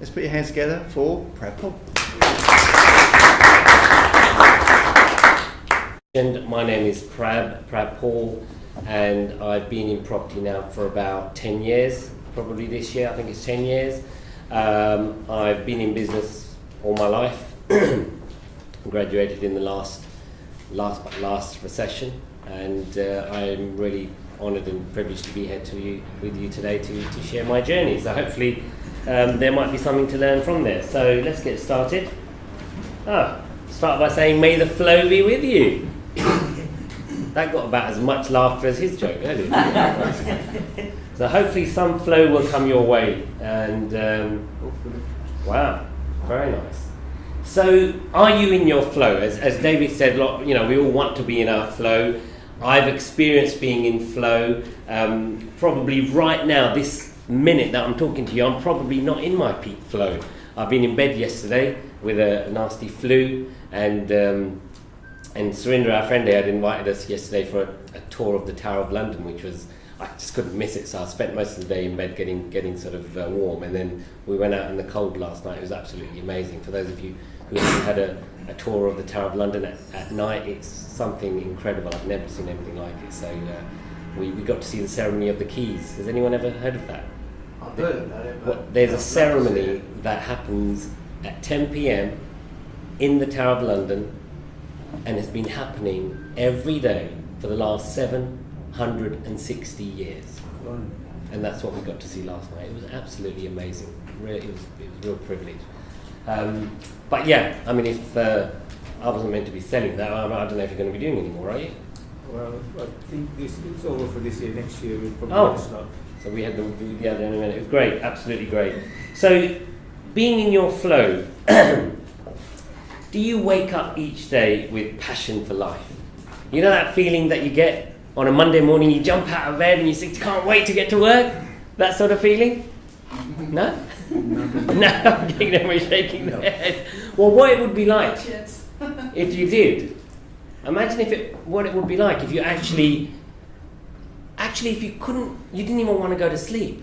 Let's put your hands together for Prab Paul. My name is Prab Paul, and I've been in property now for about 10 years, probably this year, I think it's 10 years. I've been in business all my life, graduated in the last recession, and I'm really honoured and privileged to be here with you today to share my journey. So hopefully there might be something to learn from there. So let's get started. Start by saying, may the flow be with you. That got about as much laughter as his joke, didn't it? So hopefully some flow will come your way, and wow, very nice. So are you in your flow? As David said, we all want to be in our flow. I've experienced being in flow. Probably right now, this minute that I'm talking to you, I'm probably not in my peak flow. I've been in bed yesterday with a nasty flu, and Surinder, our friend, had invited us yesterday for a tour of the Tower of London, which was, I just couldn't miss it. So I spent most of the day in bed getting sort of warm, and then we went out in the cold last night. It was absolutely amazing. For those of you who haven't had a tour of the Tower of London at night, it's something incredible. I've never seen anything like it. So we got to see the ceremony of the keys. Has anyone ever heard of that? I've heard of that. But there's a ceremony that happens at 10 p.m. in the Tower of London, and it's been happening every day for the last 760 years. And that's what we got to see last night. It was absolutely amazing. It was a real privilege. But yeah, I mean, if I wasn't meant to be selling that, I don't know if you're going to be doing any more, are you? Well, I think it's over for this year. Next year we'll probably start. So we had the other in a minute. It was great, absolutely great. So being in your flow, do you wake up each day with passion for life? You know that feeling that you get on a Monday morning, you jump out of bed and you think, can't wait to get to work? That sort of feeling? No? No, we're shaking their head. Well, what it would be like if you did. Imagine what it would be like if you actually if you didn't even want to go to sleep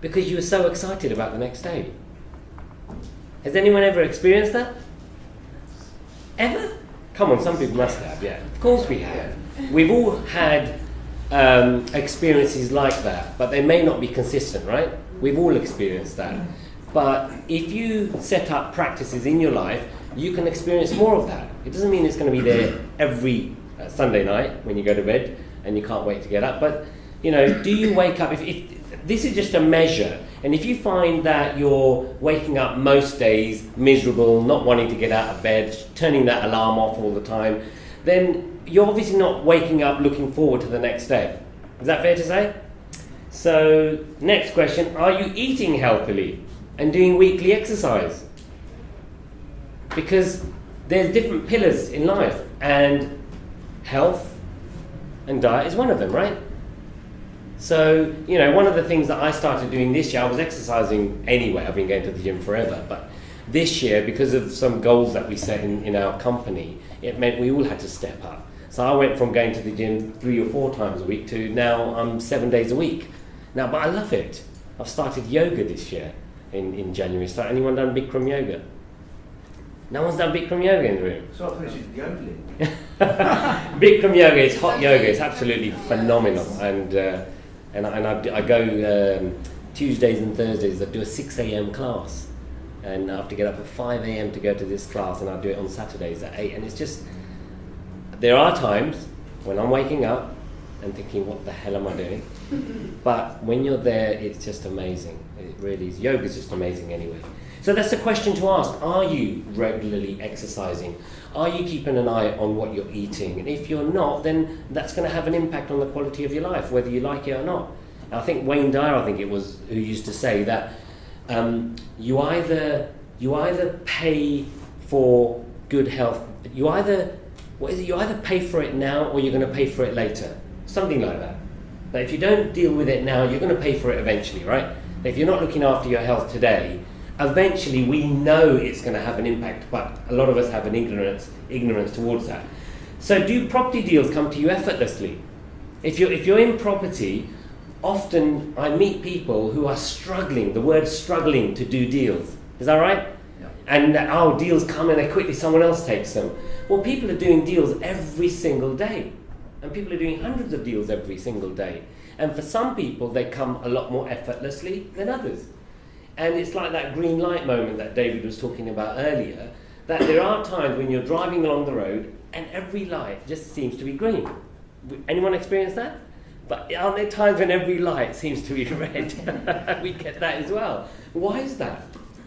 because you were so excited about the next day. Has anyone ever experienced that? Ever? Come on, some people must have, yeah. Of course we have. We've all had experiences like that, but they may not be consistent, right? We've all experienced that. But if you set up practices in your life, you can experience more of that. It doesn't mean it's going to be there every Sunday night when you go to bed and you can't wait to get up. But, do you wake up, if this is just a measure, and if you find that you're waking up most days miserable, not wanting to get out of bed, turning that alarm off all the time, then you're obviously not waking up looking forward to the next day. Is that fair to say? So, next question, are you eating healthily and doing weekly exercise? Because there's different pillars in life, and health and diet is one of them, right? So, one of the things that I started doing this year, I was exercising anyway, I've been going to the gym forever, but this year, because of some goals that we set in our company, it meant we all had to step up. So I went from going to the gym 3 or 4 times a week to now I'm 7 days a week. Now, but I love it. I've started yoga this year in January. So anyone done Bikram yoga? No one's done Bikram yoga in the room? So I finished yodeling. Bikram yoga is hot yoga. It's absolutely phenomenal. And I go Tuesdays and Thursdays. I do a 6 a.m. class. And I have to get up at 5 a.m. to go to this class, and I do it on Saturdays at 8. And it's just, there are times when I'm waking up and thinking, what the hell am I doing? But when you're there, it's just amazing. It really is. Yoga is just amazing anyway. So that's the question to ask. Are you regularly exercising? Are you keeping an eye on what you're eating? And if you're not, then that's going to have an impact on the quality of your life, whether you like it or not. I think Wayne Dyer, who used to say that you either pay for good health, you either pay for it now or you're going to pay for it later. Something like that. But if you don't deal with it now, you're going to pay for it eventually, right? If you're not looking after your health today, eventually we know it's going to have an impact, but a lot of us have an ignorance towards that. So do property deals come to you effortlessly? If you're in property, often I meet people who are struggling, the word struggling, to do deals. Is that right? Yeah. And deals come and they quickly, someone else takes them. Well, people are doing deals every single day. And people are doing hundreds of deals every single day. And for some people, they come a lot more effortlessly than others. And it's like that green light moment that David was talking about earlier, that there are times when you're driving along the road and every light just seems to be green. Anyone experience that? But aren't there times when every light seems to be red? We get that as well. Why is that?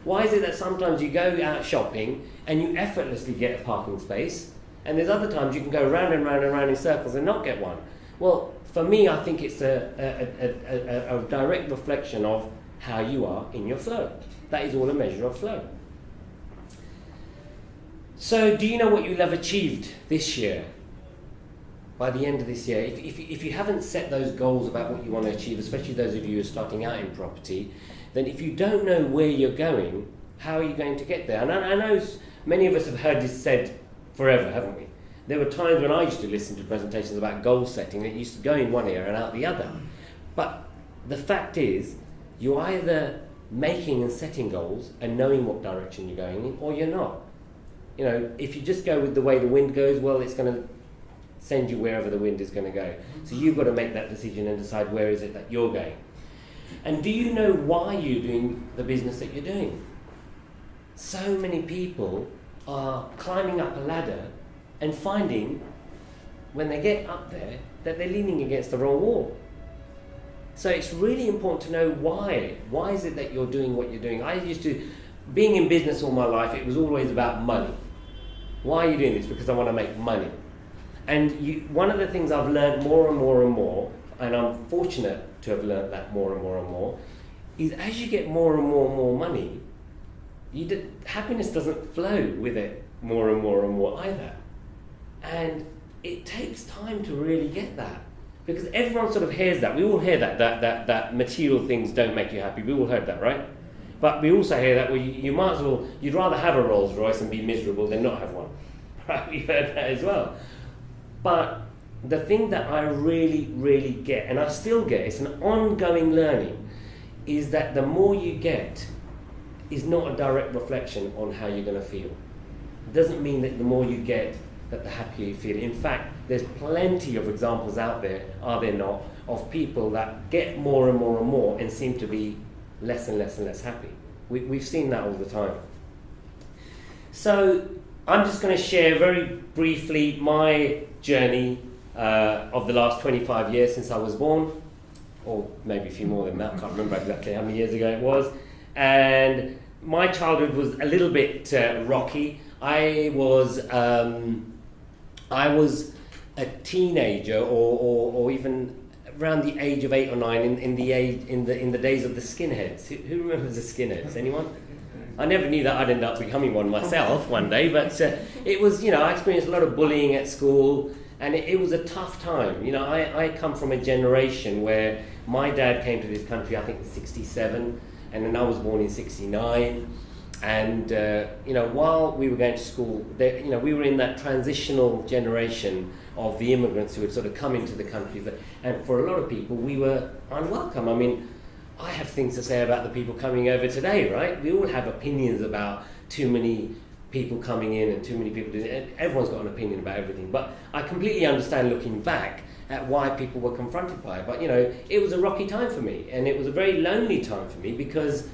Why is it that sometimes you go out shopping and you effortlessly get a parking space, and there's other times you can go round and round and round in circles and not get one? Well, for me, I think it's a direct reflection of how you are in your flow. That is all a measure of flow. So, do you know what you'll have achieved this year? By the end of this year, if you haven't set those goals about what you want to achieve, especially those of you who are starting out in property, then if you don't know where you're going, how are you going to get there? And I know many of us have heard this said forever, haven't we? There were times when I used to listen to presentations about goal setting that used to go in one ear and out the other. But the fact is, you're either making and setting goals and knowing what direction you're going in, or you're not. You know, if you just go with the way the wind goes, well, it's going to send you wherever the wind is going to go. So you've got to make that decision and decide where is it that you're going. And do you know why you're doing the business that you're doing? So many people are climbing up a ladder and finding, when they get up there, that they're leaning against the wrong wall. So it's really important to know why. Why is it that you're doing what you're doing? Being in business all my life, it was always about money. Why are you doing this? Because I want to make money. And one of the things I've learned more and more and more, and I'm fortunate to have learned that more and more and more, is as you get more and more and more money, happiness doesn't flow with it more and more and more either. And it takes time to really get that. Because everyone sort of hears that. We all hear that material things don't make you happy. We all heard that, right? But we also hear that you'd rather have a Rolls Royce and be miserable than not have one. Right? We heard that as well. But the thing that I really, really get, and I still get, it's an ongoing learning, is that the more you get is not a direct reflection on how you're going to feel. It doesn't mean that the more you get, that the happier you feel. In fact, there's plenty of examples out there, are there not, of people that get more and more and more and seem to be less and less and less happy. We've seen that all the time. So I'm just going to share very briefly my journey of the last 25 years since I was born, or maybe a few more than that, I can't remember exactly how many years ago it was. And my childhood was a little bit rocky. I was a teenager, or even around the age of 8 or 9 in the days of the skinheads. Who remembers the skinheads? Anyone? I never knew that I'd end up becoming one myself one day, but it was, I experienced a lot of bullying at school, and it was a tough time. I come from a generation where my dad came to this country, I think in 67, and then I was born in 69. And, while we were going to school, we were in that transitional generation of the immigrants who had sort of come into the country. And for a lot of people, we were unwelcome. I mean, I have things to say about the people coming over today, right? We all have opinions about too many people coming in and too many people doing it. Everyone's got an opinion about everything. But I completely understand looking back at why people were confronted by it. But, it was a rocky time for me. And it was a very lonely time for me because...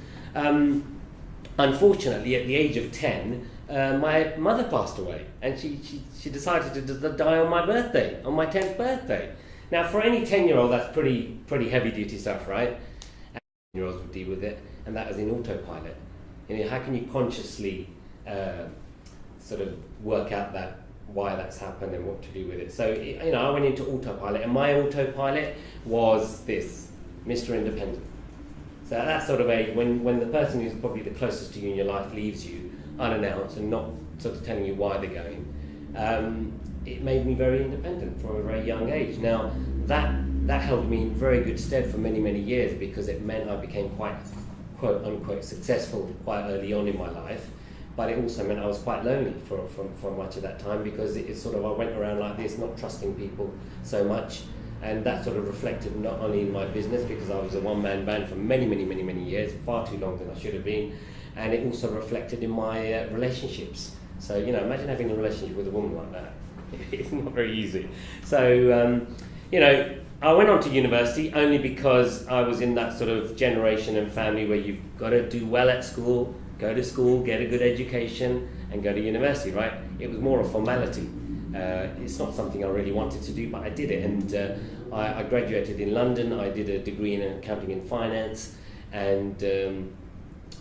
unfortunately, at the age of 10, my mother passed away, and she decided to die on my birthday, on my 10th birthday. Now, for any 10-year-old, that's pretty heavy-duty stuff, right? And 10-year-olds would deal with it, and that was in autopilot. How can you consciously sort of work out why that's happened and what to do with it? So, I went into autopilot, and my autopilot was this: Mr. Independent. So at that sort of age, when the person who's probably the closest to you in your life leaves you unannounced and not sort of telling you why they're going, it made me very independent from a very young age. Now, that held me in very good stead for many, many years, because it meant I became quite, quote unquote, successful quite early on in my life. But it also meant I was quite lonely for much of that time, because it sort of, I went around like this, not trusting people so much. And that sort of reflected not only in my business, because I was a one-man band for many, many, many, many years, far too long than I should have been, and it also reflected in my relationships. So, you know, imagine having a relationship with a woman like that. It's not very easy. So, you know, I went on to university only because I was in that sort of generation and family where you've got to do well at school, go to school, get a good education, and go to university, right? It was more a formality. It's not something I really wanted to do, but I did it. And I graduated in London. I did a degree in accounting and finance, and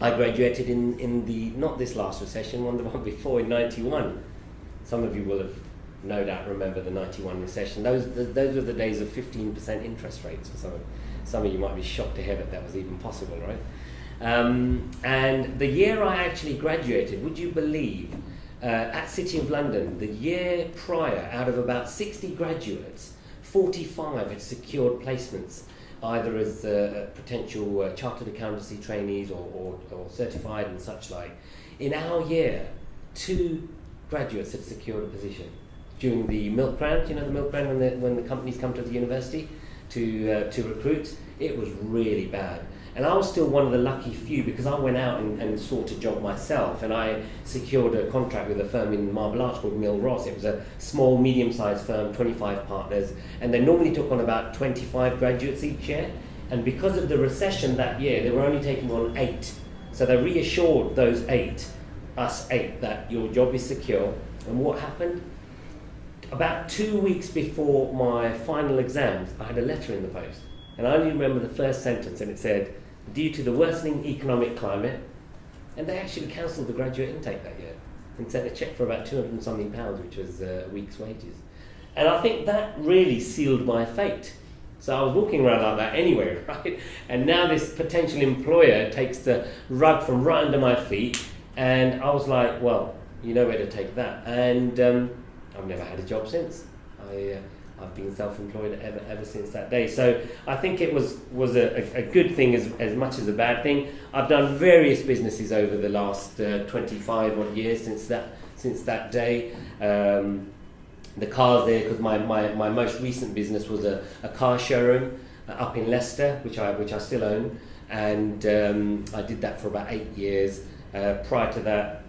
I graduated in the, not this last recession, the one before, in 91. Some of you will have no doubt remember the 91 recession. Those were the days of 15% interest rates for some. Some of you might be shocked to hear that was even possible, right? And the year I actually graduated, would you believe, at City of London, the year prior, out of about 60 graduates, 45 had secured placements, either as potential chartered accountancy trainees or certified and such like. In our year, 2 graduates had secured a position. During the milk round, you know the milk round when the companies come to the university to recruit, it was really bad. And I was still one of the lucky few because I went out and sought a job myself, and I secured a contract with a firm in Marble Arch called Mill Ross. It was a small, medium-sized firm, 25 partners, and they normally took on about 25 graduates each year. And because of the recession that year, they were only taking on 8. So they reassured those 8, us 8, that your job is secure. And what happened? About 2 weeks before my final exams, I had a letter in the post. And I only remember the first sentence, and it said, due to the worsening economic climate, and they actually cancelled the graduate intake that year and sent a cheque for about 200 and something pounds, which was a week's wages. And I think that really sealed my fate. So I was walking around like that anyway, right? And now this potential employer takes the rug from right under my feet, and I was like, well, you know where to take that. And I've never had a job since. I've been self-employed ever since that day. So I think it was a good thing as much as a bad thing. I've done various businesses over the last 25 odd years since that day. The cars there, because my most recent business was a car showroom up in Leicester, which I still own, and I did that for about 8 years. Prior to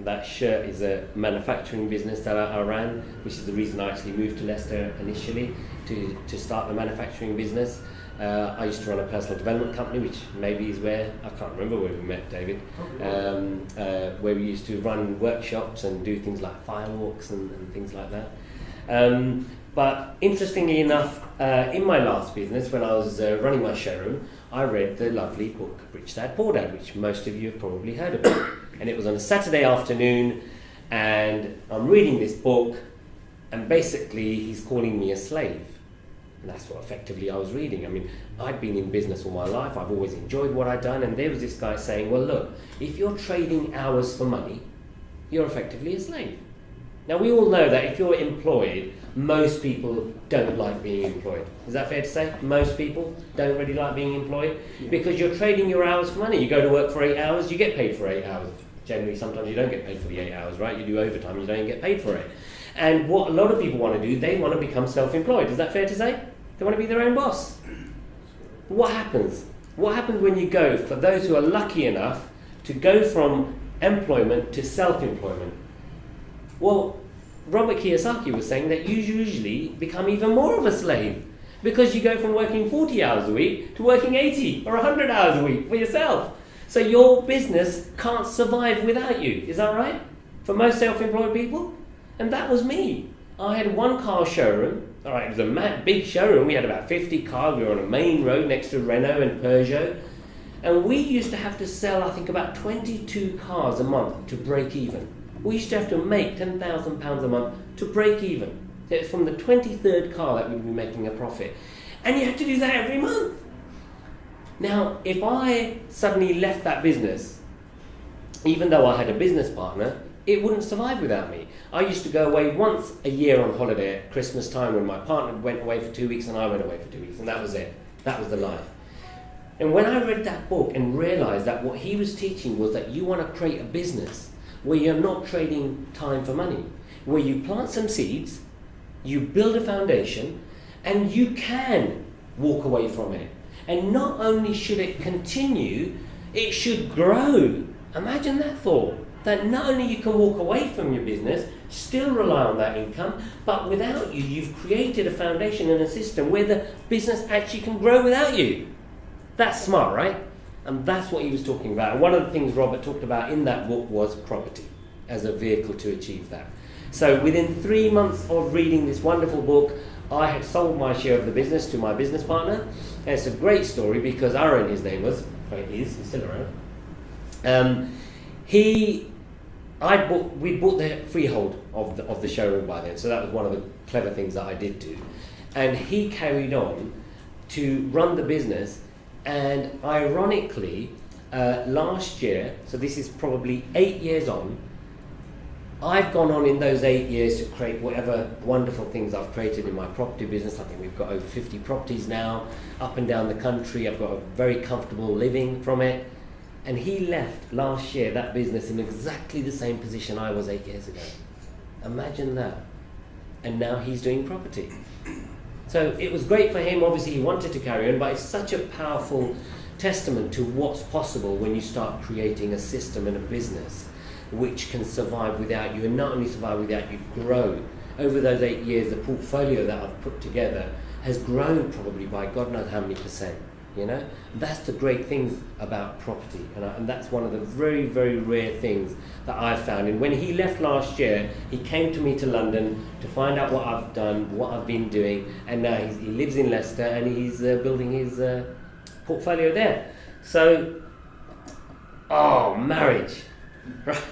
that shirt is a manufacturing business that I ran, which is the reason I actually moved to Leicester initially to start the manufacturing business. I used to run a personal development company, which maybe is where, I can't remember where we met, David, where we used to run workshops and do things like firewalks and things like that. But interestingly enough, in my last business, when I was running my showroom, I read the lovely book, Rich Dad Poor Dad, which most of you have probably heard about. And it was on a Saturday afternoon, and I'm reading this book, and basically he's calling me a slave. And that's what effectively I was reading. I mean, I'd been in business all my life, I've always enjoyed what I'd done, and there was this guy saying, well look, if you're trading hours for money, you're effectively a slave. Now we all know that if you're employed, most people don't like being employed. Is that fair to say? Most people don't really like being employed because you're trading your hours for money. You go to work for 8 hours, you get paid for 8 hours. Generally, sometimes you don't get paid for the 8 hours, right? You do overtime, you don't get paid for it. And what a lot of people want to do, they want to become self-employed. Is that fair to say? They want to be their own boss. What happens? What happens when you go, for those who are lucky enough, to go from employment to self-employment? Well, Robert Kiyosaki was saying that you usually become even more of a slave because you go from working 40 hours a week to working 80 or 100 hours a week for yourself. So your business can't survive without you. Is that right? For most self-employed people? And that was me. I had one car showroom. All right, it was a big showroom. We had about 50 cars. We were on a main road next to Renault and Peugeot. And we used to have to sell, I think, about 22 cars a month to break even. We used to have to make £10,000 a month to break even. So it's from the 23rd car that we'd be making a profit. And you had to do that every month. Now, if I suddenly left that business, even though I had a business partner, it wouldn't survive without me. I used to go away once a year on holiday at Christmas time when my partner went away for 2 weeks and I went away for 2 weeks, and that was it. That was the life. And when I read that book and realised that what he was teaching was that you want to create a business where you're not trading time for money, where you plant some seeds, you build a foundation, And you can walk away from it. And not only should it continue, it should grow. Imagine that thought. That not only you can walk away from your business, still rely on that income, but without you, you've created a foundation and a system where the business actually can grow without you. That's smart, right? And that's what he was talking about. And one of the things Robert talked about in that book was property as a vehicle to achieve that. So within 3 months of reading this wonderful book, I had sold my share of the business to my business partner. And it's a great story because Aaron, his name was, he's still around. We bought the freehold of the showroom by then, so that was one of the clever things that I did do. And he carried on to run the business, and ironically, last year, so this is probably 8 years on, I've gone on in those 8 years to create whatever wonderful things I've created in my property business. I think we've got over 50 properties now, up and down the country. I've got a very comfortable living from it. And he left last year that business in exactly the same position I was 8 years ago. Imagine that. And now he's doing property. So it was great for him. Obviously, he wanted to carry on, but it's such a powerful testament to what's possible when you start creating a system and a business which can survive without you, and not only survive without you, grow. Over those 8 years, the portfolio that I've put together has grown probably by God knows how many percent. You know, that's the great things about property, and that's one of the very, very rare things that I've found. And when he left last year, he came to me to London to find out what I've done, what I've been doing, and now he lives in Leicester and he's building his portfolio there. So, marriage, right?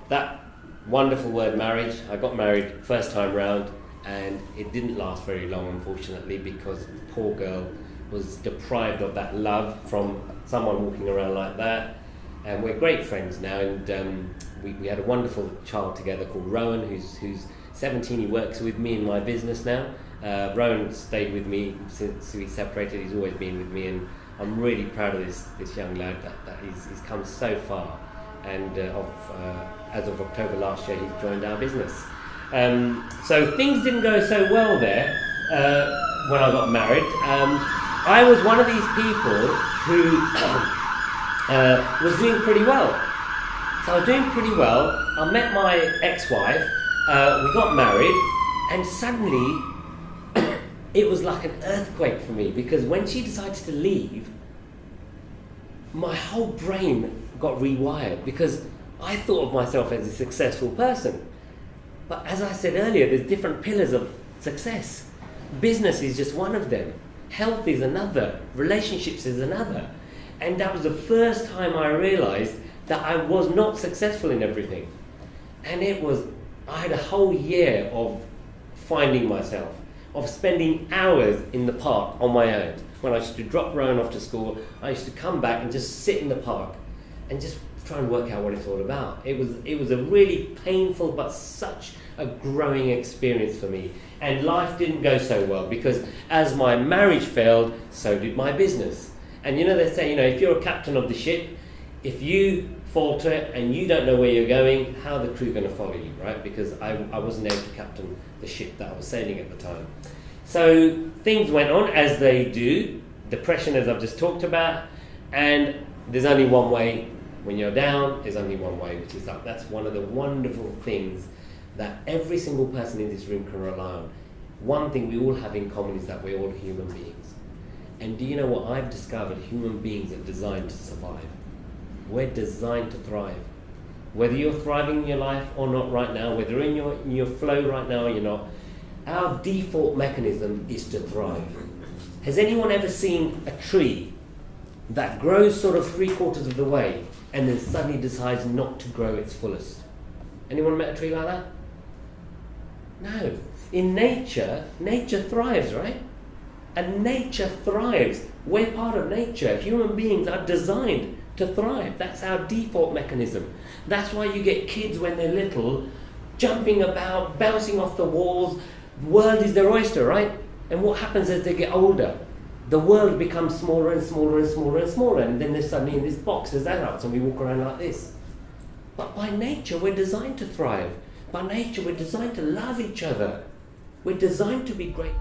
That wonderful word, marriage. I got married first time round. And it didn't last very long, unfortunately, because the poor girl was deprived of that love from someone walking around like that. And we're great friends now, and we had a wonderful child together called Rowan, who's 17. He works with me in my business now. Rowan stayed with me since we separated. He's always been with me, and I'm really proud of this young lad that he's come so far. And as of October last year, he's joined our business. So things didn't go so well there when I got married. I was one of these people who was doing pretty well. So I was doing pretty well. I met my ex-wife, we got married, and suddenly it was like an earthquake for me, because when she decided to leave, my whole brain got rewired, because I thought of myself as a successful person. But as I said earlier, there's different pillars of success. Business is just one of them. Health is another. Relationships is another. And that was the first time I realized that I was not successful in everything. And I had a whole year of finding myself, of spending hours in the park on my own. When I used to drop Rowan off to school, I used to come back and just sit in the park and just try and work out what it's all about. It was a really painful but such a growing experience for me. And life didn't go so well, because as my marriage failed, so did my business. And they say, if you're a captain of the ship, if you falter and you don't know where you're going, how are the crew going to follow you, right? Because I wasn't able to captain the ship that I was sailing at the time. So things went on as they do, depression as I've just talked about, and there's only one way. When you're down, there's only one way, which is up. That's one of the wonderful things that every single person in this room can rely on. One thing we all have in common is that we're all human beings. And do you know what I've discovered? Human beings are designed to survive. We're designed to thrive. Whether you're thriving in your life or not right now, whether you're in your flow right now or you're not, our default mechanism is to thrive. Has anyone ever seen a tree that grows sort of 3/4 of the way and then suddenly decides not to grow its fullest? Anyone met a tree like that? No. In nature thrives, right? And nature thrives. We're part of nature. Human beings are designed to thrive. That's our default mechanism. That's why you get kids when they're little jumping about, bouncing off the walls. The world is their oyster, right? And what happens as they get older? The world becomes smaller and smaller and smaller and smaller, and then they're suddenly in this box as adults, and we walk around like this. But by nature, we're designed to thrive. By nature, we're designed to love each other. We're designed to be great.